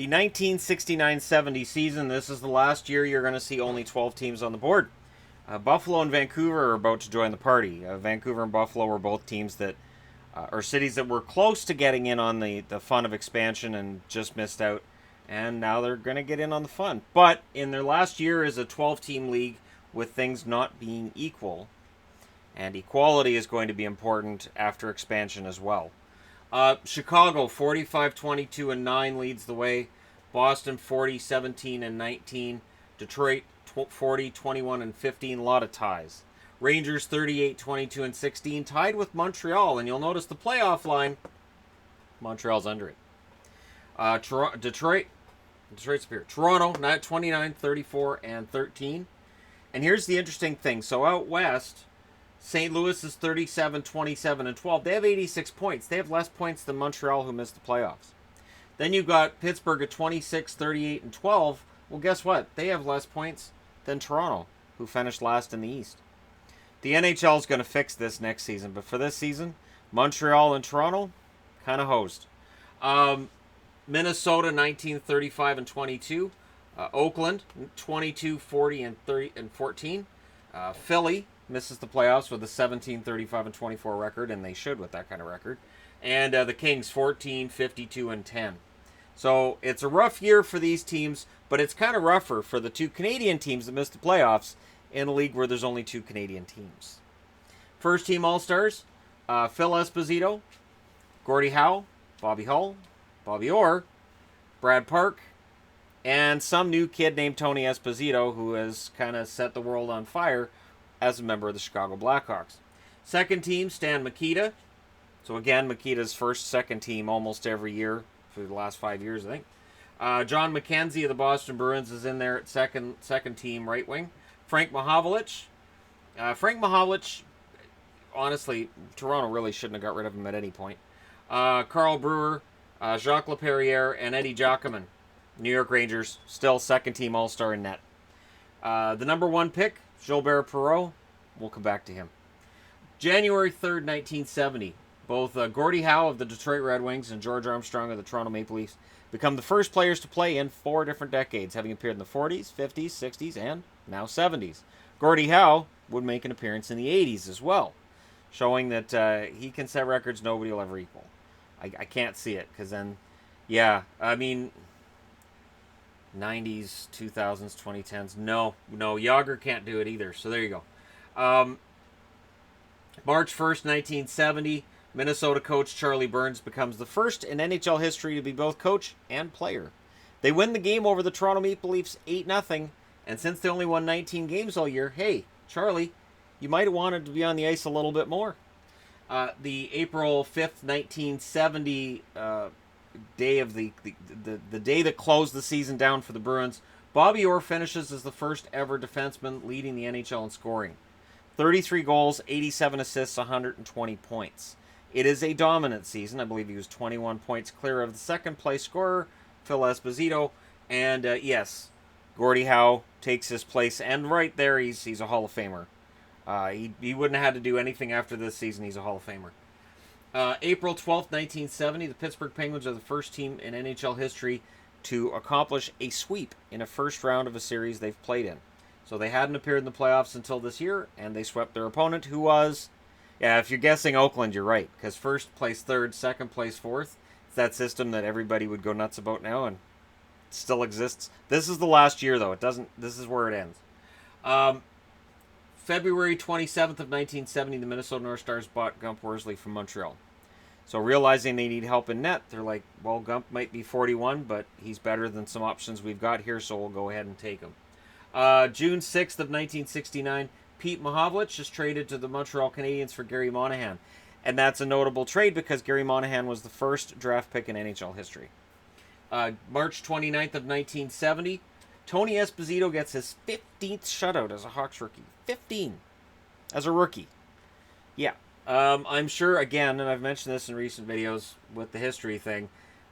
The 1969-70 season, this is the last year you're going to see only 12 teams on the board. Buffalo and Vancouver are about to join the party. Vancouver and Buffalo were both teams that are cities that were close to getting in on the fun of expansion and just missed out. And now they're going to get in on the fun. But in their last year as a 12-team league with things not being equal, and equality is going to be important after expansion as well. Chicago, 45-22-9 leads the way. Boston, 40-17-19. Detroit, 40-21-15. A lot of ties. Rangers, 38-22-16. Tied with Montreal. And you'll notice the playoff line. Montreal's under it. Detroit Spirit. Toronto, 29-34-13. And here's the interesting thing. So out west, St. Louis is 37-27-12. They have 86 points. They have less points than Montreal, who missed the playoffs. Then you've got Pittsburgh at 26-38-12. Well, guess what? They have less points than Toronto, who finished last in the East. The NHL is going to fix this next season, but for this season, Montreal and Toronto kind of hosed. Minnesota 19-35-22. Oakland 22-40-14. Philly misses the playoffs with a 17-35-24 record, and they should with that kind of record. And the Kings 14-52-10. So it's a rough year for these teams, but it's kind of rougher for the two Canadian teams that missed the playoffs in a league where there's only two Canadian teams. First team All-Stars, Phil Esposito, Gordie Howe, Bobby Hull, Bobby Orr, Brad Park, and some new kid named Tony Esposito, who has kind of set the world on fire as a member of the Chicago Blackhawks. Second team, Stan Mikita. So again, Mikita's second team almost every year for the last 5 years, I think. John McKenzie of the Boston Bruins is in there at second team right wing. Frank Mahovlich. Honestly, Toronto really shouldn't have got rid of him at any point. Carl Brewer, Jacques Laperriere, and Eddie Giacomin. New York Rangers, still second team All-Star in net. The number one pick, Gilbert Perreault. We'll come back to him. January 3rd, 1970. Both Gordie Howe of the Detroit Red Wings and George Armstrong of the Toronto Maple Leafs become the first players to play in 4 different decades, having appeared in the 40s, 50s, 60s, and now 70s. Gordie Howe would make an appearance in the 80s as well, showing that he can set records nobody will ever equal. I can't see it, because then, yeah, I mean, 90s, 2000s, 2010s, no, Yager can't do it either, so there you go. March 1st, 1970, Minnesota coach Charlie Burns becomes the first in NHL history to be both coach and player. They win the game over the Toronto Maple Leafs 8-0, and since they only won 19 games all year, hey, Charlie, you might have wanted to be on the ice a little bit more. The April 5th, 1970 day of the day that closed the season down for the Bruins, Bobby Orr finishes as the first ever defenseman leading the NHL in scoring. 33 goals, 87 assists, 120 points. It is a dominant season. I believe he was 21 points clear of the second place scorer, Phil Esposito. And yes, Gordie Howe takes his place. And right there, he's a Hall of Famer. He wouldn't have had to do anything after this season. He's a Hall of Famer. April 12th, 1970, the Pittsburgh Penguins are the first team in NHL history to accomplish a sweep in a first round of a series they've played in. So they hadn't appeared in the playoffs until this year, and they swept their opponent, who was, yeah, if you're guessing Oakland, you're right, because first place third, second place fourth. It's that system that everybody would go nuts about now, and it still exists. This is the last year, though. It doesn't. This is where it ends. February 27th of 1970, the Minnesota North Stars bought Gump Worsley from Montreal. So realizing they need help in net, they're like, well, Gump might be 41, but he's better than some options we've got here, so we'll go ahead and take him. June 6th of 1969, Pete Mahovlich is traded to the Montreal Canadiens for Gary Monahan. And that's a notable trade because Gary Monahan was the first draft pick in NHL history. March 29th of 1970, Tony Esposito gets his 15th shutout as a Hawks rookie. 15 as a rookie. Yeah. I'm sure, again, and I've mentioned this in recent videos with the history thing,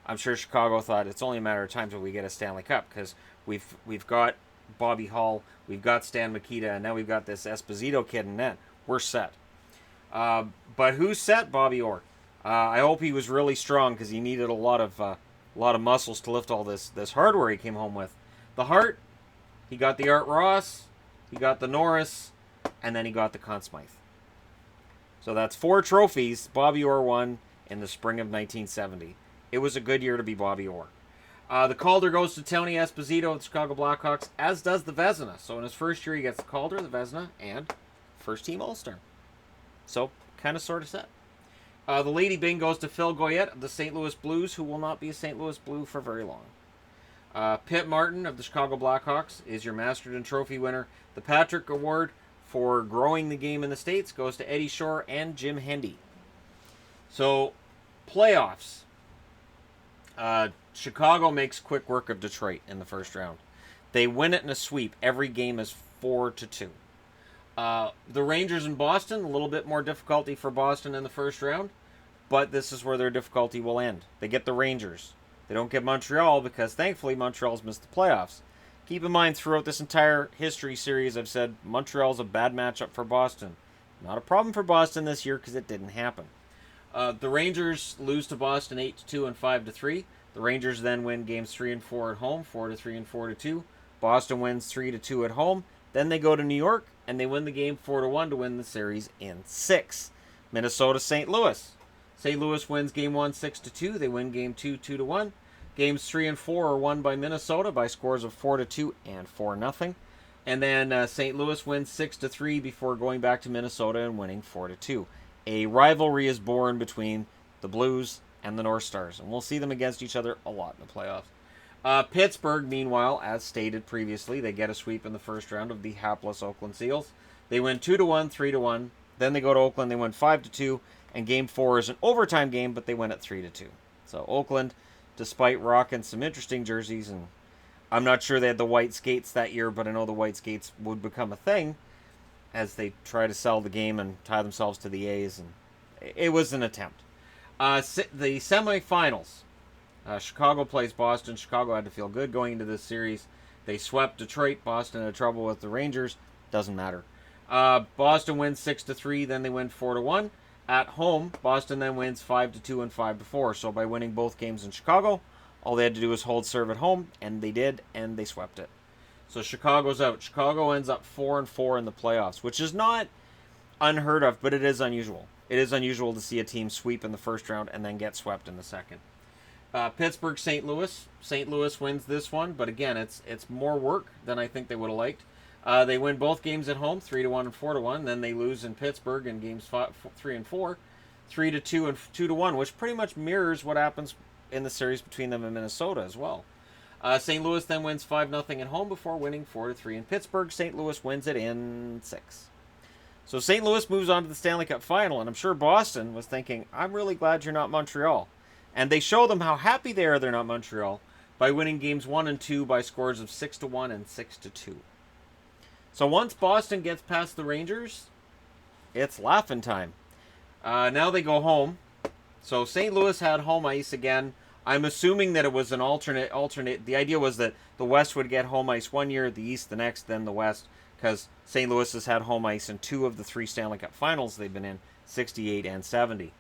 I'm sure Chicago thought it's only a matter of time till we get a Stanley Cup, because we've got Bobby Hull, we've got Stan Mikita, and now we've got this Esposito kid in net. We're set. But who set Bobby Orr? I hope he was really strong, because he needed a lot of a lot of muscles to lift all this hardware he came home with. The Hart, he got the Art Ross, he got the Norris, and then he got the Conn Smythe. So that's 4 trophies Bobby Orr won in the spring of 1970. It was a good year to be Bobby Orr. The Calder goes to Tony Esposito of the Chicago Blackhawks, as does the Vezina. So in his first year, he gets the Calder, the Vezina, and first-team All-Star. So, kind of sort of set. The Lady Byng goes to Phil Goyette of the St. Louis Blues, who will not be a St. Louis Blue for very long. Pitt Martin of the Chicago Blackhawks is your Masterton Trophy winner. The Patrick Award for growing the game in the States goes to Eddie Shore and Jim Hendy. So, playoffs. Chicago makes quick work of Detroit in the first round. They win it in a sweep. Every game is 4-2. The Rangers in Boston, a little bit more difficulty for Boston in the first round, but this is where their difficulty will end. They get the Rangers. They don't get Montreal because, thankfully, Montreal's missed the playoffs. Keep in mind, throughout this entire history series, I've said Montreal's a bad matchup for Boston. Not a problem for Boston this year because it didn't happen. The Rangers lose to Boston 8-2 and 5-3. The Rangers then win games 3 and 4 at home, 4-3 and 4-2. Boston wins 3-2 at home. Then they go to New York and they win the game 4-1 to win the series in 6. Minnesota, St. Louis. St. Louis wins game 1 6-2. They win game 2 2-1. Games 3 and 4 are won by Minnesota by scores of 4-2 and 4-0. And then St. Louis wins 6-3 before going back to Minnesota and winning 4-2. A rivalry is born between the Blues and the North Stars, and we'll see them against each other a lot in the playoffs. Pittsburgh, meanwhile, as stated previously, they get a sweep in the first round of the hapless Oakland Seals. They win 2-1, 3-1. Then they go to Oakland, they win 5-2, and Game 4 is an overtime game, but they win it 3-2. So Oakland, despite rocking some interesting jerseys, and I'm not sure they had the white skates that year, but I know the white skates would become a thing as they try to sell the game and tie themselves to the A's, and it was an attempt. The semifinals. Chicago plays Boston. Chicago had to feel good going into this series. They swept Detroit. Boston had trouble with the Rangers. Doesn't matter. Boston wins 6-3. Then they win 4-1. At home, Boston then wins 5-2 and 5-4. So by winning both games in Chicago, all they had to do was hold serve at home, and they did, and they swept it. So Chicago's out. Chicago ends up 4-4 in the playoffs, which is not unheard of, but it is unusual. It is unusual to see a team sweep in the first round and then get swept in the second. Pittsburgh, St. Louis. St. Louis wins this one, but again, it's more work than I think they would have liked. They win both games at home, 3-1 and 4-1. Then they lose in Pittsburgh in games 3 and 4, 3-2 and 2-1, which pretty much mirrors what happens in the series between them and Minnesota as well. St. Louis then wins 5-0 at home before winning 4-3 in Pittsburgh. St. Louis wins it in 6. So St. Louis moves on to the Stanley Cup final, and I'm sure Boston was thinking, I'm really glad you're not Montreal. And they show them how happy they are they're not Montreal by winning games 1 and 2 by scores of 6-1 and 6-2. So once Boston gets past the Rangers, it's laughing time. Now they go home. So St. Louis had home ice again. I'm assuming that it was an alternate. The idea was that the West would get home ice one year, the East the next, then the West, because St. Louis has had home ice in 2 of the 3 Stanley Cup finals they've been in, 68 and 70.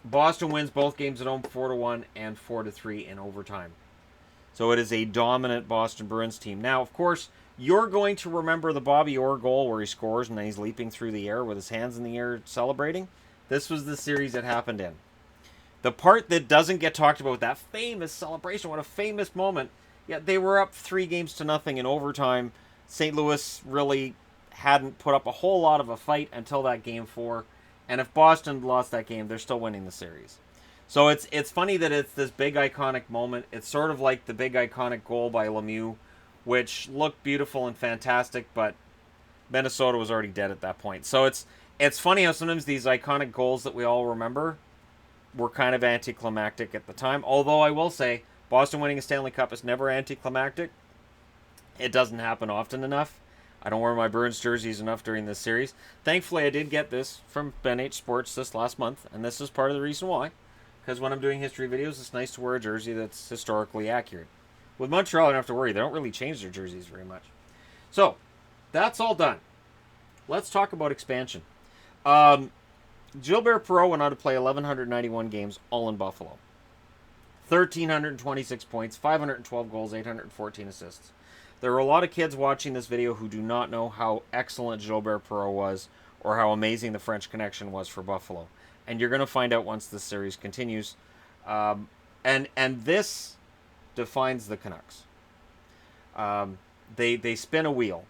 Boston wins both games at home 4-1 and 4-3 in overtime. So it is a dominant Boston Bruins team. Now, of course, you're going to remember the Bobby Orr goal where he scores and then he's leaping through the air with his hands in the air celebrating. This was the series it happened in. The part that doesn't get talked about, that famous celebration, what a famous moment. Yeah, they were up 3-0 in overtime. St. Louis really hadn't put up a whole lot of a fight until that game 4. And if Boston lost that game, they're still winning the series. So it's funny that it's this big iconic moment. It's sort of like the big iconic goal by Lemieux, which looked beautiful and fantastic, but Minnesota was already dead at that point. So it's funny how sometimes these iconic goals that we all remember were kind of anticlimactic at the time. Although I will say, Boston winning a Stanley Cup is never anticlimactic. It doesn't happen often enough. I don't wear my Bruins jerseys enough during this series. Thankfully, I did get this from Ben H. Sports this last month, and this is part of the reason why. Because when I'm doing history videos, it's nice to wear a jersey that's historically accurate. With Montreal, I don't have to worry. They don't really change their jerseys very much. So, that's all done. Let's talk about expansion. Gilbert Perreault went on to play 1,191 games, all in Buffalo. 1,326 points, 512 goals, 814 assists. There are a lot of kids watching this video who do not know how excellent Gilbert Perreault was or how amazing the French Connection was for Buffalo. And you're going to find out once this series continues. And this defines the Canucks. They spin a wheel.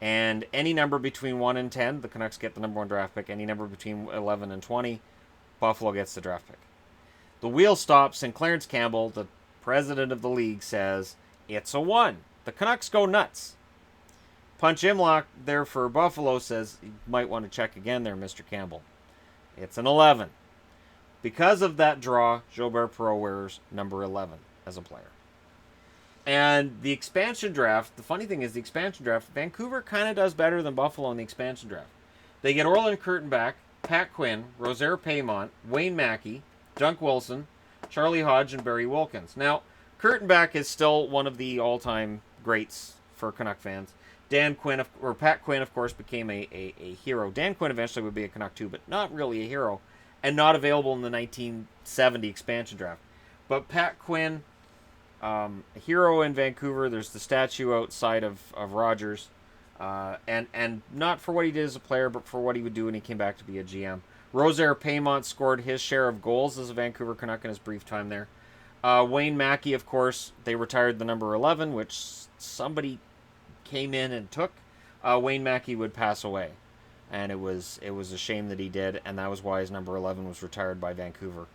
And any number between 1 and 10, the Canucks get the number 1 draft pick. Any number between 11 and 20, Buffalo gets the draft pick. The wheel stops, and Clarence Campbell, the president of the league, says, it's a 1. The Canucks go nuts. Punch Imlach there for Buffalo says, you might want to check again there, Mr. Campbell. It's an 11. Because of that draw, Gilbert Perreault wears number 11 as a player. And the expansion draft, the funny thing is the expansion draft, Vancouver kind of does better than Buffalo in the expansion draft. They get Orland Kurtenbach, Pat Quinn, Rosaire Paymont, Wayne Mackey, Dunk Wilson, Charlie Hodge, and Barry Wilkins. Now, Kurtenbach is still one of the all-time greats for Canuck fans. Pat Quinn, of course, became a hero. Dan Quinn eventually would be a Canuck too, but not really a hero, and not available in the 1970 expansion draft. But Pat Quinn, a hero in Vancouver. There's the statue outside of Rogers, and not for what he did as a player, but for what he would do when he came back to be a GM. Rosaire Paymont scored his share of goals as a Vancouver Canuck in his brief time there. Wayne Mackey, of course, they retired the number 11, which somebody came in and took. Wayne Mackey would pass away, and it was a shame that he did, and that was why his number 11 was retired by Vancouver.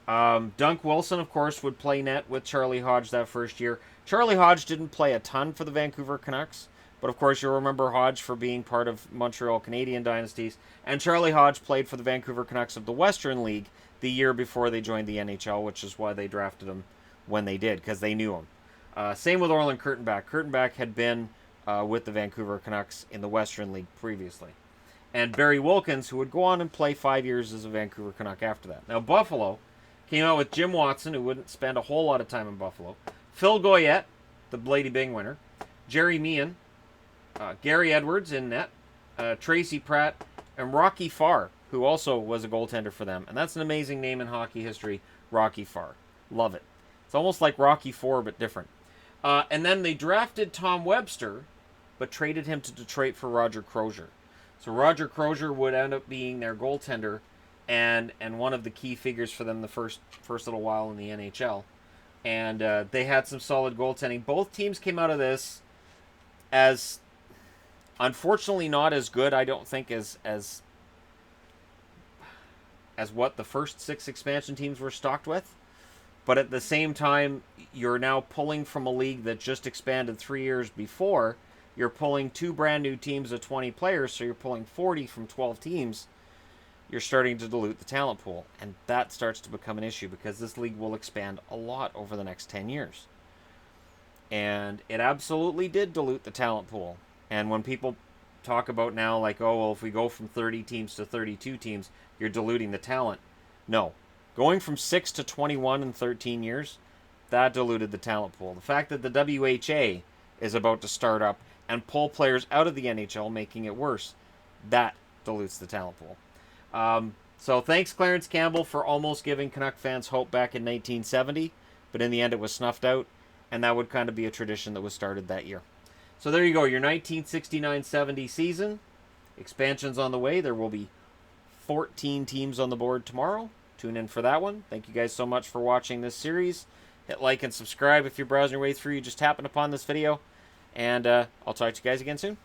Dunk Wilson, of course, would play net with Charlie Hodge that first year. Charlie Hodge didn't play a ton for the Vancouver Canucks, but of course you'll remember Hodge for being part of Montreal Canadian dynasties, and Charlie Hodge played for the Vancouver Canucks of the Western League the year before they joined the NHL, which is why they drafted him when they did, because they knew him. Same with Orland Kurtenbach. Kurtenbach had been with the Vancouver Canucks in the Western League previously. And Barry Wilkins, who would go on and play 5 years as a Vancouver Canuck after that. Now, Buffalo came out with Jim Watson, who wouldn't spend a whole lot of time in Buffalo. Phil Goyette, the Blady Bing winner. Jerry Meehan. Gary Edwards in net. Tracy Pratt. And Rocky Farr, who also was a goaltender for them. And that's an amazing name in hockey history, Rocky Farr. Love it. It's almost like Rocky IV, but different. And then they drafted Tom Webster, but traded him to Detroit for Roger Crozier. So Roger Crozier would end up being their goaltender and one of the key figures for them the first little while in the NHL. And they had some solid goaltending. Both teams came out of this as, unfortunately, not as good, I don't think, as what the first 6 expansion teams were stocked with. But at the same time, you're now pulling from a league that just expanded 3 years before. You're pulling 2 brand new teams of 20 players, so you're pulling 40 from 12 teams. You're starting to dilute the talent pool, and that starts to become an issue because this league will expand a lot over the next 10 years. And it absolutely did dilute the talent pool. And when people talk about now, like, oh, well, if we go from 30 teams to 32 teams, you're diluting the talent. No. Going from 6 to 21 in 13 years, that diluted the talent pool. The fact that the WHA is about to start up and pull players out of the NHL, making it worse, that dilutes the talent pool. So thanks, Clarence Campbell, for almost giving Canuck fans hope back in 1970, but in the end it was snuffed out, and that would kind of be a tradition that was started that year. So there you go, your 1969-70 season. Expansion's on the way. There will be 14 teams on the board tomorrow. Tune in for that one. Thank you guys so much for watching this series. Hit like and subscribe if you're browsing your way through. You just happened upon this video. And I'll talk to you guys again soon.